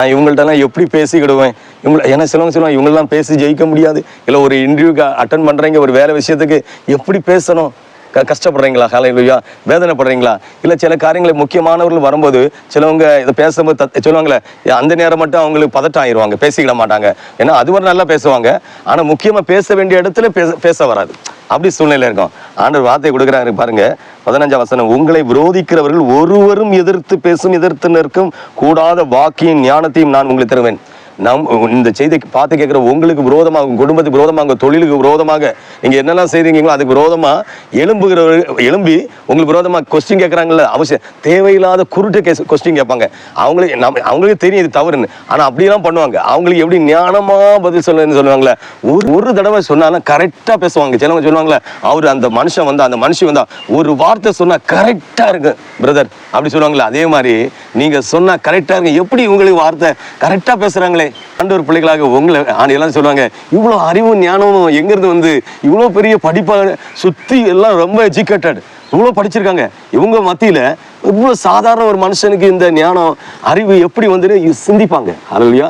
நான் இவங்கள்ட்டலாம் எப்படி பேசிக்கிடுவேன், ஏன்னா சிலவங்க சொல்லுவாங்க இவங்கெல்லாம் பேசி ஜெயிக்க முடியாது, இல்லை ஒரு இன்டர்வியூக்கு அட்டன் பண்ணுறீங்க, ஒரு வேலை விஷயத்துக்கு எப்படி பேசணும், கஷ்டப்படுறீங்களா, ஹல்லேலூயா, வேதனைப்படுறீங்களா, இல்லை சில காரியங்களை முக்கியமானவர்கள் வரும்போது சிலவங்க இதை பேசும்போது சொல்லுவாங்களே, அந்த நேரம் மட்டும் அவங்களுக்கு பதட்டம் ஆயிடுவாங்க, பேசிக்கிட மாட்டாங்க. ஏன்னா அது ஒரு நல்லா பேசுவாங்க, ஆனால் முக்கியமாக பேச வேண்டிய இடத்துல பேச வராது. அப்படி சூழ்நிலை இருக்கும். ஆண்டவர் வார்த்தை கொடுக்குறாரு பாருங்க, 15ஆம் வசனம். உங்களை விரோதிக்கிறவர்கள் ஒருவரும் எதிர்த்து நிற்கும் கூடாத வாக்கியின் ஞானத்தையும் நான் உங்களுக்கு தருவேன். இந்த செய்தி பார்த்து கேட்குற உங்களுக்கு விரோதமாக, உங்க குடும்பத்துக்கு விரோதமாக, உங்க தொழிலுக்கு விரோதமாக, நீங்க என்னெல்லாம் செய்றீங்களோ அதுக்கு விரோதமா எழும்பி உங்களுக்கு விரோதமாக கொஸ்டின் கேட்குறாங்கல்ல, அவசியம் தேவையில்லாத குருட்டு கொஸ்டின் கேட்பாங்க. அவங்களுக்கு தெரியும் இது தவறுன்னு, ஆனால் அப்படியெல்லாம் பண்ணுவாங்க. அவங்களுக்கு எப்படி ஞானமா பதில் சொல்லணும்னு சொல்லுவாங்களே, ஒரு தடவை சொன்னாலும் கரெக்டாக பேசுவாங்க. சிலவங்க சொல்லுவாங்களே, அவர் அந்த மனுஷன் வந்தா, அந்த மனுஷி வந்தா ஒரு வார்த்தை சொன்னா கரெக்டா இருக்கு பிரதர் அப்படி சொல்லுவாங்களே, அதே மாதிரி நீங்க சொன்னா கரெக்டா இருக்கு. எப்படி உங்களுக்கு வார்த்தை கரெக்டா பேசுறாங்களே, ஆண்டவர் பிள்ளைகளாக உங்களை எல்லாம் சொல்லுவாங்க, இவ்வளோ அறிவும் ஞானமும் எங்கிருந்து வந்து, இவ்வளோ பெரிய படிப்பாக சுற்றி எல்லாம் ரொம்ப எஜுகேட்டட், இவ்வளோ படிச்சிருக்காங்க, இவங்க மத்தியில் இவ்வளோ சாதாரண ஒரு மனுஷனுக்கு இந்த ஞானம் அறிவு எப்படி வந்துட்டு சிந்திப்பாங்க. அல்லையா?